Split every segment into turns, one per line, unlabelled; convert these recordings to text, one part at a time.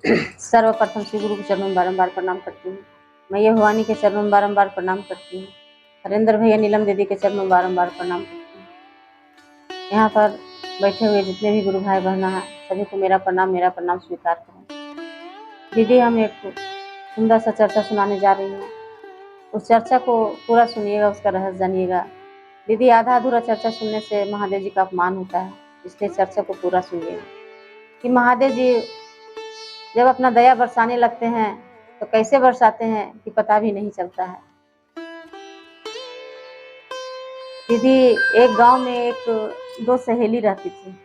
सर्वप्रथम श्री गुरु के चरणों में बारंबार प्रणाम करती हूँ। मैं ये भवानी के चरणों में बारंबार प्रणाम करती हूँ। हरेंद्र भैया नीलम दीदी के चरणों में बारंबार प्रणाम करती हूँ। यहाँ पर बैठे हुए जितने भी गुरु भाई बहना है सभी को मेरा प्रणाम स्वीकार करें। दीदी हम एक सुंदर सा चर्चा सुनाने जा रही हूँ। उस चर्चा को पूरा सुनिएगा, उसका रहस्य जानिएगा। दीदी आधा अधूरा चर्चा सुनने से महादेव जी का अपमान होता है, इसलिए चर्चा को पूरा सुनिएगा कि महादेव जी जब अपना दया बरसाने लगते हैं तो कैसे बरसाते हैं कि पता भी नहीं चलता है। दीदी एक गांव में दो सहेली रहती थी।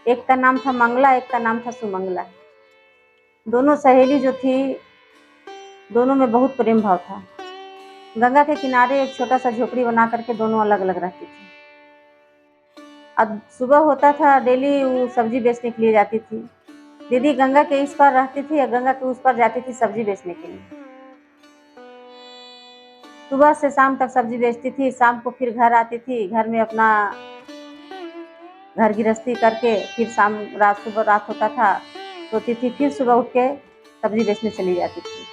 एक का नाम था मंगला, एक का नाम था सुमंगला। दोनों सहेली जो थी दोनों में बहुत प्रेम भाव था। गंगा के किनारे एक छोटा सा झोपड़ी बना करके दोनों अलग अलग रहती थी। अब सुबह होता था, डेली वो सब्जी बेचने के लिए जाती थी। दीदी गंगा के इस पार रहती थी या गंगा के उस पार जाती थी सब्जी बेचने के लिए। सुबह से शाम तक सब्जी बेचती थी, शाम को फिर घर आती थी, घर में अपना घर गृहस्थी करके फिर सुबह रात होता था सोती थी, फिर सुबह उठ के सब्जी बेचने चली जाती थी।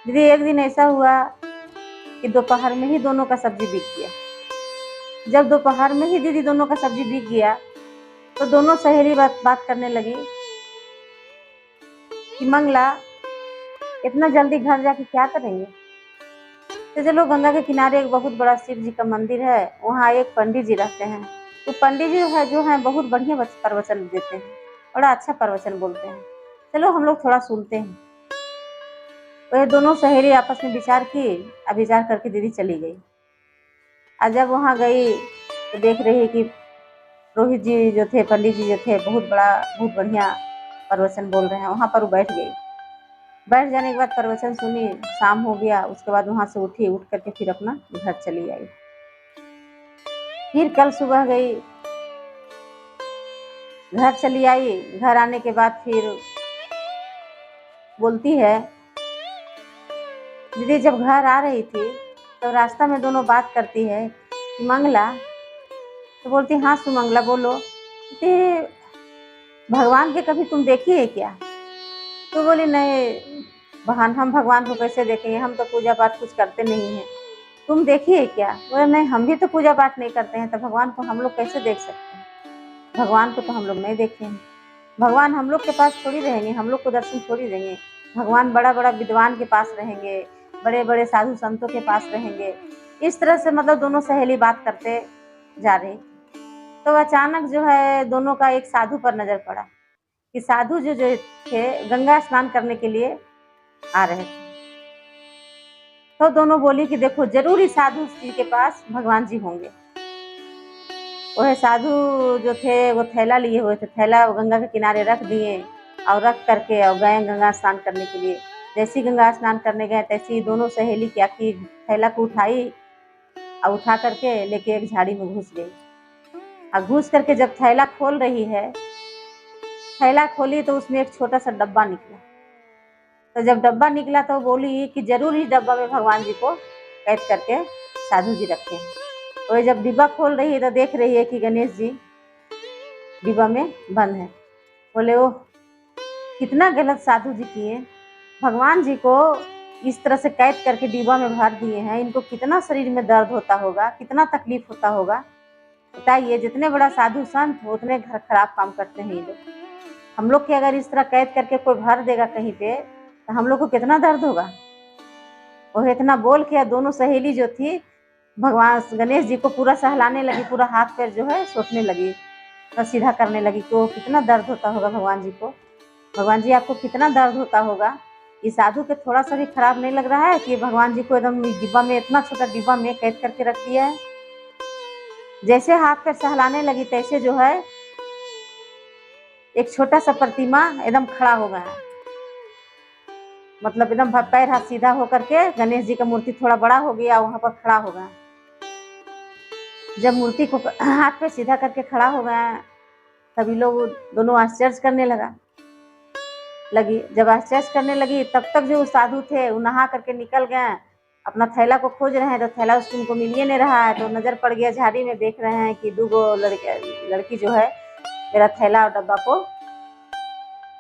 दीदी एक दिन ऐसा हुआ कि दोपहर में ही दोनों का सब्जी बिक गया। जब दोपहर में ही दीदी दोनों का सब्जी बिक गया तो दोनों सहेली बात करने लगी कि मंगला इतना जल्दी घर जाके क्या करेंगे। तो चलो गंगा के किनारे एक बहुत बड़ा शिव जी का मंदिर है, वहाँ एक पंडित जी रहते हैं। तो पंडित जी जो है बहुत बढ़िया प्रवचन देते हैं, बड़ा अच्छा प्रवचन बोलते हैं। चलो हम लोग थोड़ा सुनते हैं। तो ये दोनों सहेली आपस में विचार की, अब विचार करके दीदी चली गई। और जब वहाँ गई तो देख रही कि रोहित जी जो थे, पंडित जी जो थे, बहुत बढ़िया प्रवचन बोल रहे हैं। वहाँ पर वो बैठ गई। बैठ जाने के बाद प्रवचन सुनी, शाम हो गया। उसके बाद वहाँ से उठ करके फिर अपना घर चली आई। फिर कल सुबह गई, घर चली आई। घर आने के बाद फिर बोलती है, दीदी जब घर आ रही थी तो रास्ता में दोनों बात करती है कि मंगला, तो बोलती हाँ सुमंगला बोलो, भगवान के कभी तुम देखी है क्या। तो बोली नहीं बहन, हम भगवान को कैसे देखेंगे, हम तो पूजा पाठ कुछ करते नहीं हैं। तुम देखी है क्या। बोले नहीं हम भी तो पूजा पाठ नहीं करते हैं, तो भगवान को हम लोग कैसे देख सकते हैं। भगवान को तो हम लोग नहीं देखे हैं। भगवान हम लोग के पास थोड़ी रहेंगे, हम लोग को दर्शन थोड़ी देंगे। भगवान बड़ा बड़ा विद्वान के पास रहेंगे, बड़े बड़े साधु संतों के पास रहेंगे। इस तरह से मतलब दोनों सहेली बात करते जा रही। तो अचानक जो है दोनों का एक साधु पर नजर पड़ा कि साधु जो थे गंगा स्नान करने के लिए आ रहे थे। तो दोनों बोली कि देखो जरूर ही साधु जी के पास भगवान जी होंगे। वह साधु जो थे वो थैला लिए हुए थे, थैला गंगा के किनारे रख दिए और रख करके और गए गंगा स्नान करने के लिए। जैसी गंगा स्नान करने गए तैसी दोनों सहेली क्या की, थैला को उठाई और उठा करके लेके एक झाड़ी में घुस गई। और घुस करके जब थैला खोल रही है, थैला खोली तो उसमें एक छोटा सा डब्बा निकला। तो जब डब्बा निकला तो बोली कि जरूर ही डब्बा में भगवान जी को कैद करके साधु जी रखे हैं। तो जब डिब्बा खोल रही है तो देख रही है कि गणेश जी डिब्बा में बंद है। बोले ओह कितना गलत साधु जी किए, भगवान जी को इस तरह से कैद करके डिब्बा में भर दिए हैं। इनको कितना शरीर में दर्द होता होगा, कितना तकलीफ होता होगा। बताइए जितने बड़ा साधु संत उतने घर खराब काम करते हैं ये लोग। हम लोग के अगर इस तरह कैद करके कोई भर देगा कहीं पे तो हम लोग को कितना दर्द होगा। और इतना बोल के दोनों सहेली जो थी भगवान गणेश जी को पूरा सहलाने लगी, पूरा हाथ पैर जो है सोचने लगी और सीधा करने लगी कि कितना दर्द होता होगा भगवान जी को। भगवान जी आपको कितना दर्द होता होगा। इस साधु के थोड़ा सा भी खराब नहीं लग रहा है कि भगवान जी को एकदम डिब्बा में, इतना छोटा डिब्बा में कैद करके रख दिया है। जैसे हाथ पैर सहलाने लगी तैसे जो है एक छोटा सा प्रतिमा एकदम खड़ा हो गया है। मतलब एकदम पैर हाथ सीधा होकर के गणेश जी का मूर्ति थोड़ा बड़ा हो गया, वहां पर खड़ा हो गया। जब मूर्ति को हाथ पे सीधा करके खड़ा हो गया तभी लोग दोनों आश्चर्य करने लगी। जब आश्चर्य करने लगी तब तक जो साधु थे वो नहा करके निकल गए, अपना थैला को खोज रहे हैं। तो थैला उनको मिल ही नहीं रहा है। तो नजर पड़ गया झाड़ी में, देख रहे हैं कि दो लड़की जो है मेरा थैला और डब्बा को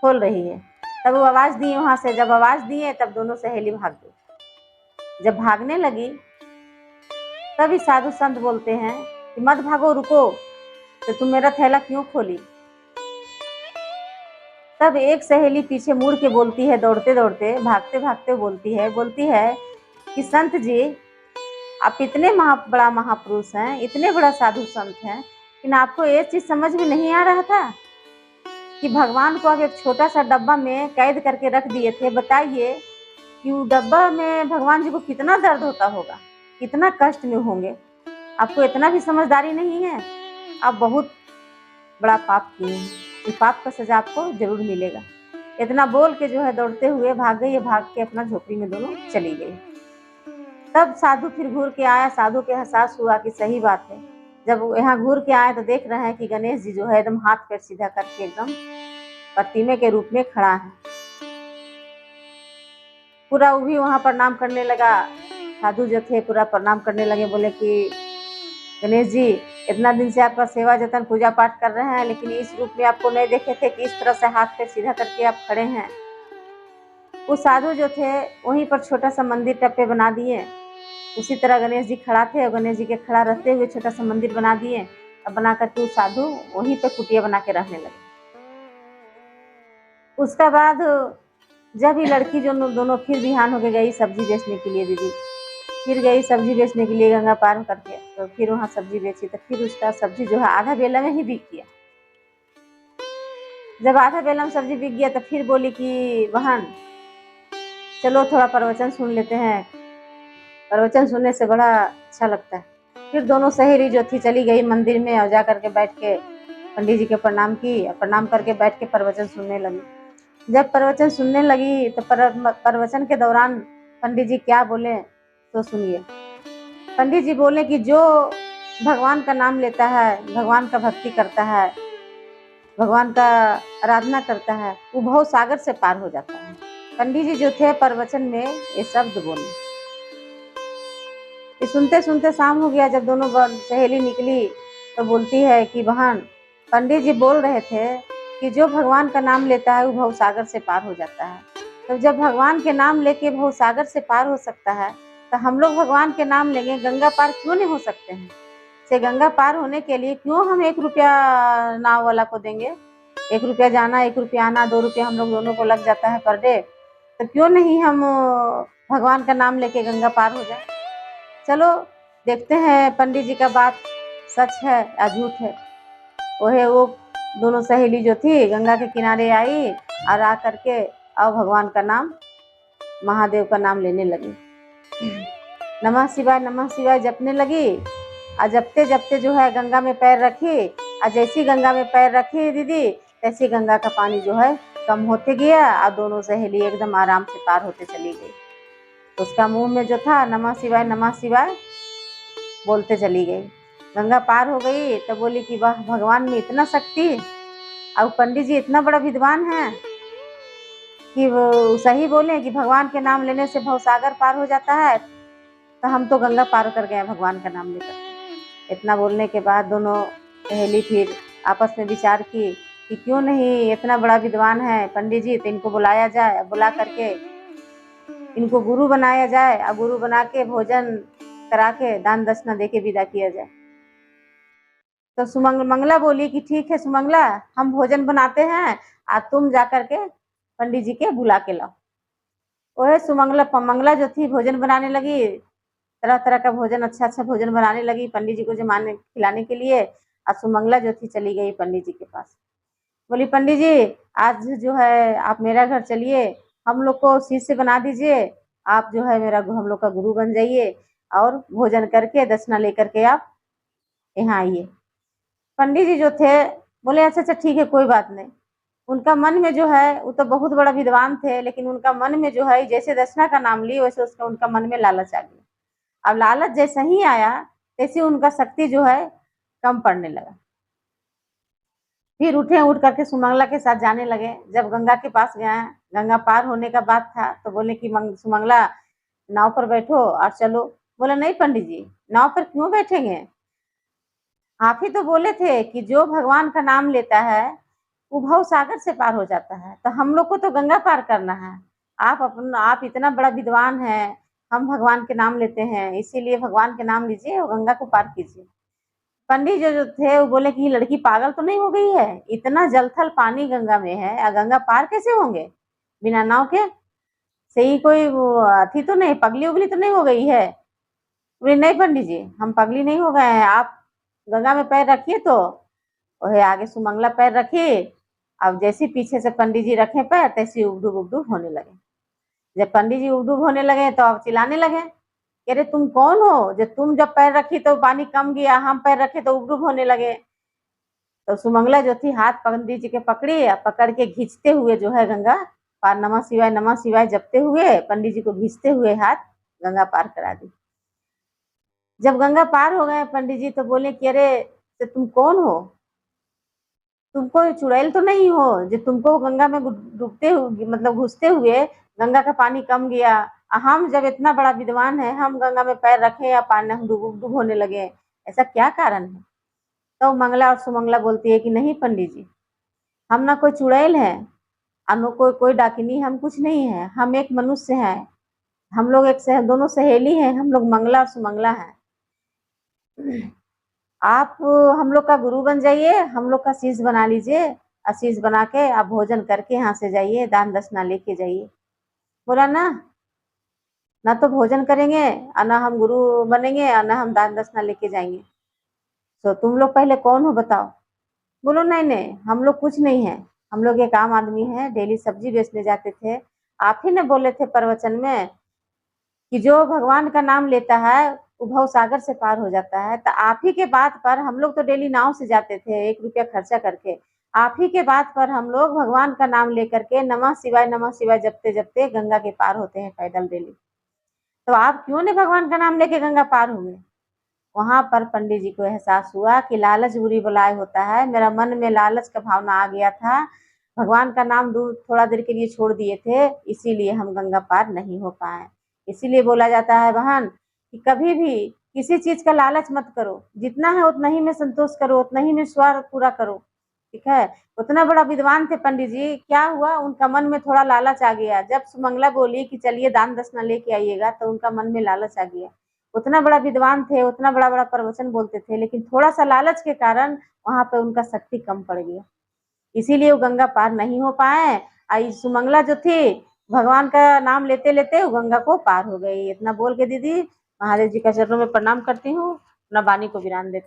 खोल रही है। तब वो आवाज दिए वहां से, जब आवाज दिए तब दोनों सहेली भाग गई। जब भागने लगी तभी साधु संत बोलते हैं कि मत भागो, रुको, तो तुम मेरा थैला क्यों खोली। तब एक सहेली पीछे मुड़ के बोलती है, दौड़ते दौड़ते भागते भागते बोलती है कि संत जी, आप इतने बड़ा महापुरुष हैं, इतने बड़ा साधु संत हैं, लेकिन आपको ये चीज समझ में नहीं आ रहा था कि भगवान को आप एक छोटा सा डब्बा में कैद करके रख दिए थे। बताइए कि उस डब्बा में भगवान जी को कितना दर्द होता होगा, कितना कष्ट में होंगे। आपको इतना भी समझदारी नहीं है। आप बहुत बड़ा पाप किए हैं, इस पाप का सजा आपको जरूर मिलेगा। इतना बोल के जो है दौड़ते हुए भाग गई, भाग के अपना झोपड़ी में दोनों चली गई। तब साधु फिर घूर के आया, साधु के एहसास हुआ कि सही बात है। जब यहाँ घूर के आए तो देख रहे हैं कि गणेश जी जो है एकदम हाथ पैर सीधा करके एकदम प्रतिमा के रूप में खड़ा है। पूरा वो भी वहां प्रणाम करने लगा। साधु जो थे पूरा प्रणाम करने लगे, बोले कि गणेश जी, इतना दिन से आपका सेवा जतन पूजा पाठ कर रहे हैं, लेकिन इस रूप में आपको नहीं देखे थे कि इस तरह से हाथ पे सीधा करके आप खड़े हैं। वो साधु जो थे वहीं पर छोटा सा मंदिर टप्पे बना दिए। उसी तरह गणेश जी खड़ा थे और गणेश जी के खड़ा रहते हुए छोटा सा मंदिर बना दिए। अब बना करके वो साधु वहीं पे कुटिया बना के रहने लगे। उसका बाद जब ही लड़की जो दोनों फिर बिहान होके गई सब्जी बेचने के लिए, दीदी फिर गई सब्जी बेचने के लिए गंगा पार करके, तो फिर वहाँ सब्जी बेची। तो फिर उसका सब्जी जो है आधा बेला में ही बिक गया। जब आधा बेला में सब्जी बिक गया तो फिर बोली कि बहन चलो थोड़ा प्रवचन सुन लेते हैं, प्रवचन सुनने से बड़ा अच्छा लगता है। फिर दोनों सहेली जो थी चली गई मंदिर में और जा करके बैठ के पंडित जी के प्रणाम की, प्रणाम करके बैठ के प्रवचन सुनने लगी। जब प्रवचन सुनने लगी तो प्रवचन के दौरान पंडित जी क्या बोले तो सुनिए। पंडित जी बोले कि जो भगवान का नाम लेता है, भगवान का भक्ति करता है, भगवान का आराधना करता है, वो भव सागर से पार हो जाता है। पंडित जी जो थे प्रवचन में ये शब्द बोले। ये सुनते सुनते शाम हो गया। जब दोनों सहेली निकली तो बोलती है कि बहन, पंडित जी बोल रहे थे कि जो भगवान का नाम लेता है वो भव सागर से पार हो जाता है। तो जब भगवान के नाम लेके भव सागर से पार हो सकता है तो हम लोग भगवान के नाम लेंगे, गंगा पार क्यों नहीं हो सकते हैं। से गंगा पार होने के लिए क्यों हम 1 रुपया नाव वाला को देंगे। 1 रुपया जाना, 1 रुपया आना, 2 रुपया हम लोग दोनों को लग जाता है पर डे। तो क्यों नहीं हम भगवान का नाम लेके गंगा पार हो जाए। चलो देखते हैं पंडित जी का बात सच है या झूठ है। वो दोनों सहेली जो थी गंगा के किनारे आई और आ करके और भगवान का नाम, महादेव का नाम लेने लगी। नमः शिवाय जपने लगी। और जपते जपते जो है गंगा में पैर रखी, और जैसी गंगा में पैर रखी दीदी तैसी गंगा का पानी जो है कम होते गया और दोनों सहेली एकदम आराम से पार होते चली गई। उसका मुंह में जो था नमः शिवाय बोलते चली गई। गंगा पार हो गई तो बोली कि वाह, भगवान में इतना शक्ति, और पंडित जी इतना बड़ा विद्वान है कि वो सही बोले कि भगवान के नाम लेने से भवसागर पार हो जाता है। तो हम तो गंगा पार कर गए भगवान का नाम लेकर। इतना बोलने के बाद दोनों सहेली फिर आपस में विचार की कि क्यों नहीं, इतना बड़ा विद्वान है पंडित जी, तो इनको बुलाया जाए, बुला करके इनको गुरु बनाया जाए और गुरु बना के भोजन करा के दान दक्षिणा दे के विदा किया जाए। तो मंगला बोली कि ठीक है सुमंगला, हम भोजन बनाते हैं और तुम जा करके पंडित जी के बुला के लाओ। वह मंगला जो थी भोजन बनाने लगी, तरह तरह का भोजन, अच्छा भोजन बनाने लगी पंडित जी को जमाने खिलाने के लिए। और सुमंगला जो थी चली गई पंडित जी के पास। बोली पंडित जी आज जो है आप मेरा घर चलिए, हम लोग को शिष्य बना दीजिए, आप जो है हम लोग का गुरु बन जाइए और भोजन करके दक्षिणा लेकर के आप यहाँ आइए। पंडित जी जो थे बोले अच्छा ठीक है, कोई बात नहीं। उनका मन में जो है, वो तो बहुत बड़ा विद्वान थे, लेकिन उनका मन में जो है जैसे दक्षिणा का नाम लिए वैसे उनका मन में लालच आ गया। अब लालच जैसे ही आया तैसे उनका शक्ति जो है कम पड़ने लगा। फिर उठ करके सुमंगला के साथ जाने लगे। जब गंगा के पास गए, गंगा पार होने का बात था तो बोले कि सुमंगला नाव पर बैठो और चलो। बोले नहीं पंडित जी, नाव पर क्यों बैठेंगे, आप ही तो बोले थे कि जो भगवान का नाम लेता है वो भव सागर से पार हो जाता है। तो हम लोग को तो गंगा पार करना है। आप इतना बड़ा विद्वान हैं, हम भगवान के नाम लेते हैं, इसीलिए भगवान के नाम लीजिए और गंगा को पार कीजिए। पंडित जी जो थे वो बोले कि ये लड़की पागल तो नहीं हो गई है, इतना जलथल पानी गंगा में है, गंगा पार कैसे होंगे बिना नाव के? सही कोई वो अथी तो नहीं, पगली उगली तो नहीं हो गई है? बोले नहीं पंडित जी, हम पगली नहीं हो गए हैं, आप गंगा में पैर रखिए तो वही आगे सुमंगला पैर रखिए। अब जैसे पीछे से पंडित जी रखे पैर तैसे उबडूब उबडूब होने लगे। जब पंडित जी उबडूब होने लगे तो अब चिल्लाने लगे, अरे तुम कौन हो, जब तुम जब पैर रखी तो पानी कम गया, हम पैर रखे तो उबडूब होने लगे। तो सुमंगला जो थी हाथ पंडित जी के पकड़ी, पकड़ के खींचते हुए जो है गंगा पार, नमः शिवाय जपते हुए पंडित जी को खींचते हुए हाथ गंगा पार करा दी। जब गंगा पार हो गए पंडित जी तो बोले कि अरे तो तुम कौन हो, तुम कोई चुड़ैल तो नहीं हो जो तुमको गंगा में डूबते हुए मतलब घुसते हुए गंगा का पानी कम गया, हम जब इतना बड़ा विद्वान है हम गंगा में पैर रखे या पानी हम डूब होने लगे, ऐसा क्या कारण है? तो मंगला और सुमंगला बोलती है कि नहीं पंडित जी, हम ना कोई चुड़ैल है, हम कोई डाकिनी, हम कुछ नहीं है, हम एक मनुष्य हैं, हम लोग दोनों सहेली हैं, हम लोग मंगला और सुमंगला हैं। आप हम लोग का गुरु बन जाइए, हम लोग का शिष्य बना लीजिए, शिष्य बना के आप भोजन करके यहाँ से जाइए, दान दक्षिणा लेके जाइए। बोला ना, ना तो भोजन करेंगे और ना हम गुरु बनेंगे और ना हम दान दक्षिणा लेके जाएंगे। तो तुम लोग पहले कौन हो बताओ? बोलो नहीं नहीं, हम लोग कुछ नहीं है, हम लोग एक आम आदमी है, डेली सब्जी बेचने जाते थे। आप ही ने बोले थे प्रवचन में कि जो भगवान का नाम लेता है वो भव सागर से पार हो जाता है। तो आप ही के बात पर हम लोग तो डेली नाव से जाते थे 1 रुपया खर्चा करके, आप ही के बात पर हम लोग भगवान का नाम लेकर के नमः शिवाय जपते जपते गंगा के पार होते हैं पैदल डेली। तो आप क्यों ने भगवान का नाम लेके गंगा पार हुए? वहां पर पंडित जी को एहसास हुआ कि लालच बुरी बलाय होता है, मेरा मन में लालच का भावना आ गया था, भगवान का नाम दूर थोड़ा देर के लिए छोड़ दिए थे, इसीलिए हम गंगा पार नहीं हो पाए। इसीलिए बोला जाता है बहन कि कभी भी किसी चीज का लालच मत करो, जितना है उतना ही में संतोष करो, उतना ही में स्वार्थ पूरा करो, ठीक है? उतना बड़ा विद्वान थे पंडित जी, क्या हुआ उनका मन में थोड़ा लालच आ गया। जब सुमंगला बोली कि चलिए दान दक्षिणा लेके आइएगा तो उनका मन में लालच आ गया। उतना बड़ा विद्वान थे, उतना बड़ा बड़ा प्रवचन बोलते थे, लेकिन थोड़ा सा लालच के कारण वहां पर उनका शक्ति कम पड़ गया, इसीलिए वो गंगा पार नहीं हो पाए। आई सुमंगला जो थी भगवान का नाम लेते लेते वो गंगा को पार हो गई। इतना बोल के दीदी महादेव जी का चरणों में प्रणाम करती हूँ, अपना वाणी को विराम देती हूँ।